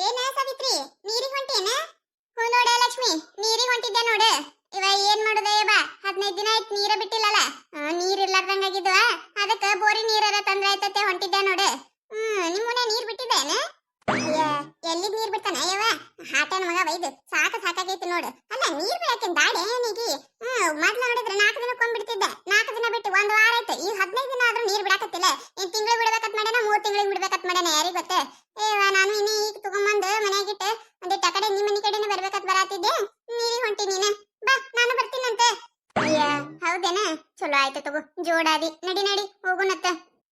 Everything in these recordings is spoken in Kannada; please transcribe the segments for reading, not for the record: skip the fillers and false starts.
ಏನ ಸಾವಿತ್ರಿ ನೀರಿಗೆ ಹೊಂಟೇನ? ಹೂ ನೋಡ ಲಕ್ಷ್ಮಿ, ನೀರಿಗೆ ಹೊಂಟಿದ್ದೆ ನೋಡು. ಇವ ಏನ್ ಮಾಡುದ ಇವ 15 ದಿನ ಆಯ್ತು ನೀರ ಬಿಟ್ಟಿಲ್ಲಲ್ಲ. ನೀರ್ ಇರ್ಲಾರ್ದಂಗಾಗಿದ್ವ, ಅದಕ್ಕ ಬೋರಿ ನೀರರ ತಂದ್ರ ಆಯ್ತತೆ ಹೊಂಟಿದ್ದೆ ನೋಡು. ನಿಮ್ ಮನೆ ನೀರ್ ಬಿಟ್ಟಿದ್ದೇನ? ಅಯ್ಯ, ಎಲ್ಲಿದ್ ನೀರ್ ಬಿಡ್ತಾನ ಯವ್ವ? ಹಾಟನ ಮಗ ವೈದ್ ಸಾಕಾಗೈತಿ ನೋಡು. ಅಲ್ಲ ನೀರ್ ಬಿಡಕ್ಕೆ ದಾಡಿ ಏನಿಗಿ? ಮೊದ್ಲ ನೋಡಿದ್ರೆ 4 ದಿನಕ್ಕೊಮ್ಮೆ ಬಿಡ್ತಿದ್ದೆ. 4 ದಿನ ಬಿಟ್ಟು 1 ವಾರ ಆಯ್ತು. ಈಗ 15 ದಿನ ಆದ್ರೂ ನೀರ್ ಬಿಡಾಕತ್ತಿಲ್ಲ. ಏನ್ ತಿಂಗಳು ಬಿಡ್ಬೇಕತ್ ಮಾಡ್ಯಾನ, 3 ತಿಂಗಳಿಗೆ ಬಿಡ್ಬೇಕತ್ ಮಾಡ್ಯಾನ, ಯಾರಿಗ್ ಗೊತ್ತ? ನಾನು ಇನ್ನೇ ಈಗ ತಗೊಂಬಂದು ಮನ್ಯಾಗಿಟ್ಟು ಒಂದಿಟ್ಟ ಕಡೆ ನಿಮ್ಮ ಮನಿ ಕಡೆನೆ ಬರ್ಬೇಕತ್ ಬರಾತಿದ್ದೆ. ನೀರಿಗೆ ಹೊಂಟಿ ನೀನ. ಬಾ, ನಾನು ಬರ್ತೀನಂತೆ. ಅಯ್ಯ, ಹೌದೇನ? ಚಲೋ ಆಯ್ತು ತಗೋ, ಜೋಡಾದಿ. ನಡಿ ಹೋಗುನತ್ತ.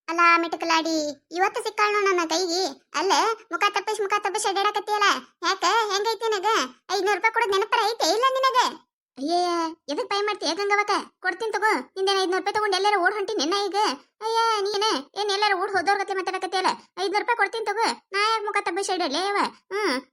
ಅಲ್ಲ ಮಿಟಕಲಾಡಿ, ಇವತ್ತು ಸಿಕ್ಕಾಳ ನನ್ನ ಕೈಗಿ. ಅಲ್ಲ ಮುಖ ತಪ್ಪಿಸಿ ಅಡ್ಡಾಡಕತ್ತಿಯಲ್ಲ, ಯಾಕ? ಹೆಂಗೈತಿ ನನಗ? 500 ರೂಪಾಯಿ ಕೊಡೋದ್ ನೆನಪರ ಐತೆ ಇಲ್ಲ ನಿನಗ? ಅಯ್ಯಯ್ಯ, ಎದಕ್ ಪೈ ಮಾಡ್ತೀಯ ಗಂಗವಕ? ಕೊಡ್ತೀನಿ ತಗೋ. ನಿಂದೇನ 500 ರೂಪಾಯಿ ತಗೊಂಡು ಎಲ್ಲಾರ ಓಡ್ ಹೊಂಟಿ ನಿನ್ನ ಈಗ? ಅಯ್ಯ ನೀನ ಏನ್ ಎಲ್ಲಾರ ಓಡ್ ಹೋದವ್ರ ಗತಿ ಮಾತಾಡಕತ್ತಿಯಲ್ಲ. 500 ರೂಪಾಯಿ ಕೊಡ್ತೀನಿ ತಗೋ. ನಾ ಯಾಕೆ ಮುಖ ತಪ್ಪಿಸಿ ಅಡ್ಡಾಡ್ಲೇ ಯವ್ವ?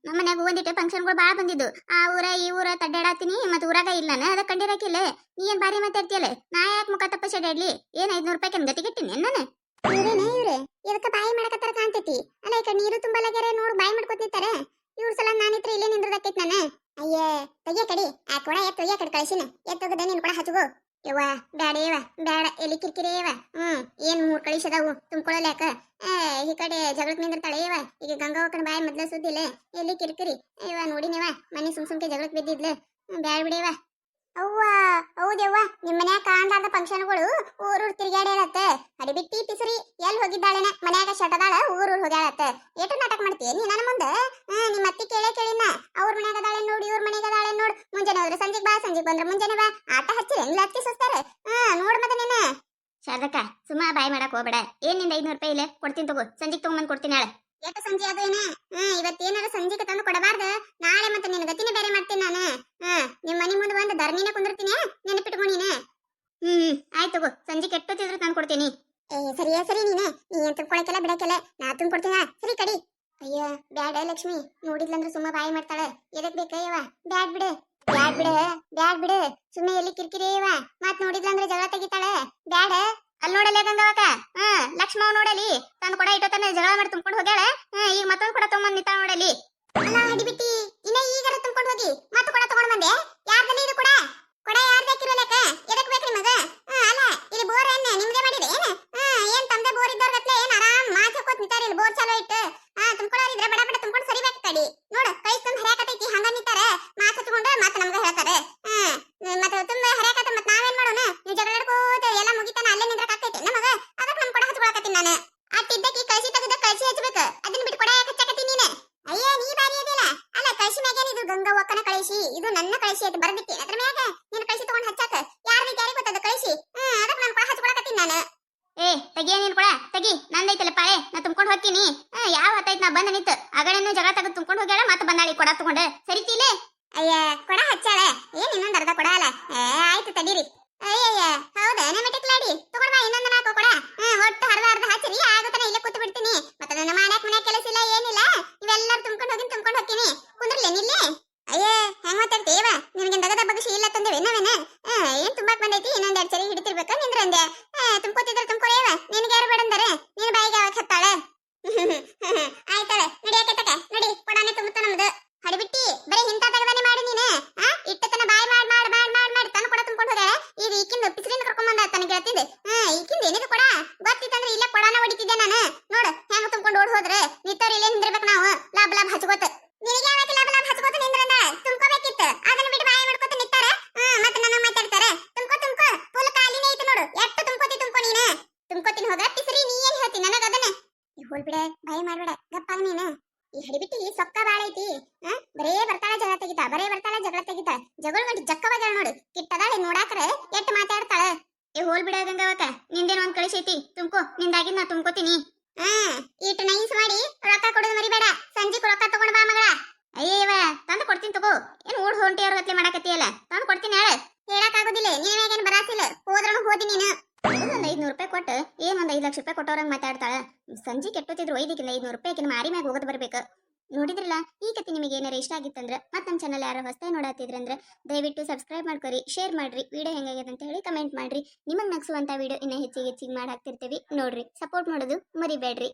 ನಮ್ಮ ಮನ್ಯಾಗ ಒಂದಿಟ್ಟು ಫಂಕ್ಷನ್ಗಳು ಭಾಳ ಬಂದಿದ್ದು. ಆ ಊರ ಈ ಊರ ತಡ್ಡಾಡತ್ತೀನಿ, ಮತ್ ಊರಾಗ ಇಲ್ಲ ನಾನು, ಅದ ಕಂಡಿರಾಕಿಲ್ಲ. ನೀ ಏನ್ ಬಾರಿ ಮಾತಾಡ್ತಿಯಲ್ಲ, ನಾ ಯಾಕೆ ಮುಖ ತಪ್ಪಿಸಿ ಅಡ್ಡಾಡ್ಲಿ? ಏನ್ 500 ರೂಪಾಯಿ ಗತಿಗೆಟ್ಟಿನಿ ನಾನು? ಇವ್ರೆ ಇದಕ್ಕ ಬಾಯಿ ಮಾಡಕತ್ತಾರ ಕಾಣ್ತೈತಿ. ಅಲ್ಲ ಈ ಕಡೆ ನೀರು ತುಂಬಲಾಗ್ಯಾರ ನೋಡು, ಬಾಯಿ ಮಾಡ್ಕೊತಿರ್ತಾರೆ. ಇವ್ರ ಸಲ ನಾನಿತ್ರ ಇಲ್ಲೇ ನಿಂದ್ರದಕ್ಕೈತಿ ನಾನು. ಅಯ್ಯ ತೆಗಿಯ ಕಡಿ, ಆ ಕೊಡ ತೆಗಿಯ ಕಡೆ ಕಳಿಸಿನ. ಎತ್ತೋಗದ ನೀನು ಕೂಡ ಹಚ್ಚುಗೋ. ಯವ್ವ ಬ್ಯಾಡ ಯವ್ವ ಬ್ಯಾಡ, ಎಲ್ಲಿ ಕಿರಿಕಿರಿ ಯವ್ವ. ಏನ್ 3 ಕಳಿಸದಾವು ತುಂಬ್ಕೊಳ್ಳಲ್ಯಾಕ? ಈ ಕಡೆ ಜಗಳಕ್ ನಿಂದಿರ್ತಾಳೆ ಯವ್ವ. ಈಗ ಗಂಗಾವಕ್ಕನ ಬಾಯಿ ಮೊದ್ಲ ಸುದ್ದಿಲ್ಲ, ಎಲ್ಲಿ ಕಿರಿಕಿರಿ ಯವ್ವ. ನೋಡಿನವ ಮನೆ ಸುಮ್ಕೆ ಜಗಳಕ್ ಬಿದ್ದಿದ್ಲು. ಬ್ಯಾಡ ಬಿಡಿಯವ್ವ. ಅವ್ವ ಹೌದವ್ವ, ನಿಮ್ ಮನ್ಯಾಗ ಕಾಣ್ಲಾರ್ದ ಫಂಕ್ಷನ್ಗಳು ಊರೂರ್ ತಿರ್ಗ್ಯಾಡ್ಯಾರತ್ತ. ಅಡಿಬಿಟ್ಟಿ ಪಿಸರಿ ಎಲ್ಲಿ ಹೋಗಿದ್ದಾಳೆನ? ಮನ್ಯಾಗ ಶಟದಾಳ, ಊರೂರ್ ಹೋಗ್ಯಾಳತ್ತ. ಏಟು ನಾಟಕ ಮಾಡ್ತೀಯ ನೀ ನನ್ನ ಮುಂದೆ? ನಿಮ್ಮ ಅತ್ತಿ ಕೇಳಿನ ಅವ್ರ ಮನ್ಯಾಗ ಅದಾಳೆ ನೋಡು, ಇವ್ರ ಮನ್ಯಾಗ ಅದಾಳೆ ನೋಡು. ಮುಂಜಾನೆ ಹೋದ್ರೆ ಸಂಜೆಗ್ ಬಾ, ಸಂಜೆಗ್ ಬಂದ್ರೆ ಮುಂಜಾನೆ ಬಾ. ಆಟ ಹಚ್ಚಿರ ಇಲ್ಲ ಅತ್ತಿ ಸುಸ್ತಾರ? ನೋಡ್ ಮತ್ತ ನೀನ. ಶಾರದಕ್ಕ, ಸುಮ್ಮಾ ಬಾಯಿ ಮಾಡಕ್ ಹೋಗ್ಬೇಡ. ಏನ್ ನಿಂದ 500 ರೂಪಾಯಿ ಇಲ್ಲ? ಕೊಡ್ತೀನಿ ತಗೋ, ಸಂಜೆಗ್ ತಗೊಂಬಂದ್ ಕೊಡ್ತೀನಿ ನಾಳೆ. ಎಷ್ಟು ಸಂಜೆ ಅದು ಏನ? ಇವತ್ತೇನಾರ ಸಂಜೆಗೆ ತಂದು ಕೊಡಬಾರ್ದು. ನಾಳೆ ಮತ್ತೆ ನಿನ್ನ ಗತಿನೇ ಬೇರೆ ಮಾಡ್ತೀನಿ ನಾನು. ನಿಮ್ ಮನಿ ಮುಂದೆ ಬಂದು ಧರ್ಮಿನ ಕುಂದಿರ್ತೀನಿ, ನೆನಪಿಟ್ಕೊ ನೀನು. ಆಯ್ತು ತಗೋ, ಸಂಜೆ ಕೆಟ್ಟೋತಿದ್ರು ತಂದು ಕೊಡ್ತೀನಿ. ಸರಿ ನೀನು ಏನ್ ತುಂಬ್ಕೊಳಕ್ಕೆಲ್ಲ ಬಿಡಕ್ಕೆಲ್ಲ ನಾ ತುಂಬ್ಕೊಡ್ತೀನ. ಸರಿ ಕಡಿ. ಅಯ್ಯ ಬ್ಯಾಡ ಲಕ್ಷ್ಮಿ, ನೋಡಿದ್ಲಂದ್ರೆ ಸುಮ್ಮ ಬಾಯಿ ಮಾಡ್ತಾಳೆ. ಎದಕ್ ಬೇಕಯ್ಯವ? ಬ್ಯಾಡ್ ಬಿಡು. ಸುಮ್ಮನೆ ಎಲ್ಲಿ ಕಿರಿಕಿರಿ ಇವ. ಮತ್ ನೋಡಿದ್ಲಂದ್ರೆ ಜಗಳ ತೆಗಿತಾಳೆ. ಬ್ಯಾಡ. ಅಲ್ಲಿ ನೋಡಲ್ಲ ಗಂಗಾವಕ, ಲಕ್ಷ್ಮವ್ ನೋಡಲಿ ತಂದು ಕೊಡ ಇಟ್ಟೋತನ ಜಗಳ ಮಾಡಿ ತುಂಬ್ಕೊಂಡು ಹೋಗ್ಯಾಳ. ಈಗ ಮತ್ತೊಂದು ಕೊಡ ತಗೊಂಡ್ ನಿಂತ ನೋಡಲಿ. ಅಲ್ಲ ಹಿಡಿಬಿಟ್ಟಿ, ಇನ್ನ ಈಗಾರ ತುಂಬ್ಕೊಂಡು ಹೋಗಿ ಮತ್ತೆ ಕೊಡ ತಗೊಂಡ್ ಬಂದೆ. ಯಾರ್ದಲ್ಲಿ ಇದು ಕೊಡ ಯಾರ್ದು ಹಾಕಿರೋಲಕ? ಎದಕ್ ಬೇಕು ನಿಮಗ? ಅಲ್ಲ ಇಲ್ಲಿ ಬೋರ್ ಏನ್ ನಿಮ್ದೇ ಮಾಡಿದೆ ಏನ? ಏನ್ ತಮ್ದೆ ಬೋರ್ ಇದ್ದವ್ರ ಗತ್ಲೆ ಏನ್ ಆರಾಮ್ ಮಾತು ಹಾಕೋತ್ ನಿಂತಾರ ಇಲ್ಲಿ ಬೋರ್ ಚಾಲೋ ಇಟ್ಟು. ತುಂಬ್ಕೊಳ್ಳೋರಿದ್ರೆ ಬಡ ತುಂಬ್ಕೊಂಡು ಸರಿಬೇಕು ಕಡಿ. ನೋಡು ಕೈ ತುಂಬ ಹರಿಯಾಕತೈತಿ, ಹಂಗ ನಿಂತಾರ ಮಾತು ಹಚ್ಕೊಂಡು ಮತ್ತೆ ನಮ್ಗ ಹೇಳ್ತಾರೆ. ಮತ್ತೆ ತುಂಬ ಹರಿಯಾಕತ್ತ ಮತ್ ನಾವೇನ್ ಮಾಡೋಣ? ನೀವು ಜಗಳ ಆಡ್ಕೋತ ಎಲ್ಲ ಮುಗಿತಾನ ಅಲ್ಲೇ ನಿಂದ್ರಕಾಗ್ತೈತಿ ನಮಗ. ಅದಕ್ಕೆ ನಮ್ ಕೊಡ ಹಚ್ಕೊಳಕತ್ತೀನಿ ನಾನು. ಅಟ್ಟಿದ್ದಕ್ಕೆ ಕಳ್ಸಿ ತೆಗೆದ ಕಳ್ಸಿ ಹಚ್ಬೇಕು, ಅದನ್ನ ಬಿಟ್ಟು ಕೊಡ ಯಾಕೆ ಹಚ್ಚಕತ್ತೀನಿ ನೀನು? ಅಯ್ಯ ನೀ ಬಾರಿ ಅದಿಲ್ಲ. ಅಲ್ಲ ಕಳ್ಸಿ ಮ್ಯಾಗೇನ್ ಇದು ಗಂಗವ್ವಕ್ಕನ ಕಳಿಸಿ, ಇದು ನನ್ನ ಕಳಿಸಿ ಅದು ಬರ್ದಿಕ್ಕೆ ಅದ್ರ ಮ್ಯಾಗ ನೀನು ಕಳಿಸಿ ತಗೊಂಡ್ ಹಚ್ಚಾಕ ಯಾರಿಗೆ ಗೊತ್ತದ ಕಳಿಸಿ. ಅದಕ್ಕೆ ನಾನು ಕೊಡ ಹಚ್ಕೊಳಕತ್ತೀನಿ ನಾನು. ತೆಗಿಯ ನೀನು ಕೊಡ ತೆಗಿ, ನಂದೈತಲ್ಲ ಪಾಳೆ, ನಾ ತುಂಬ್ಕೊಂಡು ಹೋಗ್ತೀನಿ. ಯಾವ ಹತ್ತೈತ್ ನಾ ಬಂದ ನಿಂತು ಅಗಳನ್ನ ಜಗಳ ತೆಗೆದು ತುಂಬ್ಕೊಂಡು ಹೋಗ್ಯಾಳ, ಮತ್ತೆ ಬಂದಾಳಿ ಕೊಡ ತಗೊಂಡು. ಸರಿತೀಲೆ? ಅಯ್ಯ ಕೊಡ ಹಚ್ಚಾಳ, ಏನ್ ಇನ್ನೊಂದು ಅರ್ಧ ಕೊಡ ಅಲ್ಲ. ಆಯ್ತು ತಡೀರಿ. ಅಯ್ಯಯ್ಯ ಹೌದಾ ಮಿಟಕ್ಲಾಡಿ, ತಗೊಂಡ್ ಬಾ ಇನ್ನೊಂದು 4 ಕೊಡ. ಒಟ್ಟು ಅರ್ಧ ಹಚ್ಚಿರಿ, ಆಗುತ್ತಾನ ಇಲ್ಲೇ ಕೂತು ಬಿಡ್ತೀನಿ. ಮತ್ತೆ ನನ್ನ ಮಾಡಕ್ ಮನ್ಯಾಗ ಕೆಲಸ ಇಲ್ಲ ಏನಿಲ್ಲ, ಇವೆಲ್ಲರೂ ತುಂಬ್ಕೊಂಡು ಹೋಗ್ತೀನಿ. ಕುಂದ್ರಲ್ಲ ನಿಲ್ಲೇ? ಅಯ್ಯ ಹೆಂಗ್ ಮಾತಾಡ್ತೀವ? ನಿನಗೆ ದಗದ ಬಗ್ಸಿ ಇಲ್ಲ ತಂದೇವೆ ನಾವೇನ? ಏನ್ ತುಂಬಾಕ್ ಬಂದೈತಿ, ಇನ್ನೊಂದ್ 2 ಸರಿ ಹಿಡಿತಿರ್ಬೇಕ ನಿಂದ್ರಂದೆ. ತುಂಬ್ಕೋತಿದ್ರೆ ತುಂಬ್ಕೊಳೇವ, ನಿನಗೆ ಯಾರು ಬೇಡಂದಾರೆ? ನೀನ್ ಬಾಯಿಗೆ ಯಾವಾಗ ಹತ್ತಾಳ? ಆಯ್ತಾಳೆ ನಡಿಯಾಕೆ ತಕ ನಡಿ, ಕೊಡಾನೆ ತುಂಬುತ್ತ ನಮ್ದು. ಹಡಿಬಿಟ್ಟಿ ಬರೀ ಇಂತ ತಗದಾನೆ ಮಾಡಿ ನೀನು. ಇಟ್ಟತನ ಬಾಯಿ ಮಾಡಿ ತನ್ನ ಕೊಡ ತುಂಬ್ಕೊಂಡು ಹೋಗ್ಯಾಳ. ಈಗ ಈಕಿಂದ ಪಿಸ್ರಿನ ಕರ್ಕೊಂಡ್ ಬಂದ ತನಗೆ ಹೇಳ್ತಿದ್ದೆ. ಈಕಿಂದ ಏನಿದು ಕೊಡ ಗೊತ್ತಿತ್ತಂದ್ರೆ ಇಲ್ಲೇ ಕೊಡಾನ ಹೊಡಿತಿದ್ದೆ ನಾನು. ನೋಡು ಹೆಂಗ ತುಂಬ್ಕೊಂಡು ಓಡ್ ಹೋದ್ರೆ ನಿಂತವ್ರು ಇಲ್ಲೇ ನಿಂದಿರ್ಬೇಕು ನಾವು. ಲಾಭ ಹಚ್ಕೋತ ನಿನಗೆ ಯಾವಾಗ ಲಾಭ ಹಚ್ಕೋತ ನಿಂದ್ರಂದ ತುಂಬ್ಕೋಬೇಕಿತ್ತು. ಅದನ್ನ ಬಿಟ್ಟು ಬಾಯಿ ಮಾಡ್ಕೋತ ನಿಂತಾರ, ಮತ್ತೆ ನನ್ನ ಮಾತಾಡ್ತಾರೆ. ತುಂಬ್ಕೋ ಫುಲ್ ಖಾಲಿನೇ ಐತೆ ನೋಡು. ಎಷ್ಟು ತುಂಬ್ಕೋ ನೀನು. ತುಂಬ್ಕೋತೀನಿ ಹೋಗ ಪಿಸ್ರಿ, ನೀ ಏನ್ ಹೇಳ್ತೀನಿ ನನಗ ಅದನ್ನ? ಹೋಲ್ ಬಿಡ, ಬಾಯಿ ಮಾಡ್ಬೇಡ, ಗಪ್ಪಾಗ ನೀನು. ಈ ಹಡಿಬಿಟ್ಟಿ ಸೊಕ್ಕ ಬಾಳ ಐತಿ. ಬರೇ ಬರ್ತಾಳ ಜಗಳ ತೆಗಿತಾ ಜಗಳ ಗಂಟು ಜಕ್ಕವಾಗ್ಯಾಳ ನೋಡು. ಕಿಟ್ಟದಾಳೆ ನೋಡಾಕ್ರ ಎಟ್ಟು ಮಾತಾಡ್ತಾಳ. ಹೋಲ್ ಬಿಡ ಗಂಗಾವಕ, ನಿಂದೇನು ಒಂದ್ ಕಳಿಸೈತಿ, ತುಂಬ್ಕೋ. ನಿಂದಾಗಿದ್ ನಾ ತುಂಬ್ಕೋತೀನಿ. ಇಟ್ಟು ನೈಸ್ ಮಾಡಿ ರೊಕ್ಕ ಕೊಡೋದು ಮರಿಬೇಡ. ಸಂಜೆಗ್ ರೊಕ್ಕ ತಗೊಂಡ್ ಬಾ ಮಗಳ. ಅಯ್ಯವ ತಂದು ಕೊಡ್ತೀನಿ ತಗೋ. ಏನ್ ಓಡ್ ಹೊಂಟಿ ಅವ್ರ ಗತ್ಲೆ ಮಾಡಕತ್ತಿಯಲ್ಲ, ತಂದು ಕೊಡ್ತೀನಿ ಹೇಳ. ಹೇಳಕ್ ಆಗೋದಿಲ್ಲ, ನೀವೇಗೇನ್ ಬರಾಸಿಲ್ಲ, ಹೋದ್ರೂ ಹೋದಿ ನೀನು. ಒಂದ್ 500 ರೂಪಾಯಿ ಕೊಟ್ಟು ಏನ್ ಒಂದ್ 5 ಲಕ್ಷ ರೂಪಾಯಿ ಕೊಟ್ಟವ್ರಂಗ್ ಮಾತಾಡ್ತಾಳ. ಸಂಜೆ ಕೆಟ್ಟೋತಿದ್ರು ಒಯ್ದಿಕ್ಕಿಲ್ಲ 500 ರೂಪಾಯಿ ಮಾರಿ ಮ್ಯಾಗ ಹೋಗೋದು ಬರ್ಬೇಕು. ನೋಡಿದ್ರಲ್ಲ, ಈ ಕತೆ ನಿಮಗೆ ಏನಾರ ಇಷ್ಟ ಆಗಿತ್ತಂದ್ರೆ ಮತ್ತೆ ನಮ್ಮ ಚಾನಲ್ ಯಾರು ಹೊಸದಾಗಿ ನೋಡತ್ತಿದ್ರಂದ್ರೆ ದಯವಿಟ್ಟು ಸಬ್ಸ್ಕ್ರೈಬ್ ಮಾಡ್ಕೊರಿ, ಶೇರ್ ಮಾಡ್ರಿ, ವಿಡಿಯೋ ಹೆಂಗಾಗ್ಯದ ಅಂತ ಹೇಳಿ ಕಮೆಂಟ್ ಮಾಡ್ರಿ. ನಿಮಗೆ ನಗಿಸುವಂತ ವಿಡಿಯೋ ಇನ್ನೂ ಹೆಚ್ಚಿಗೆ ಮಾಡಿ ಹಾಕ್ತಿರ್ತೀವಿ ನೋಡ್ರಿ. ಸಪೋರ್ಟ್ ಮಾಡೋದು ಮರಿಬೇಡ್ರಿ.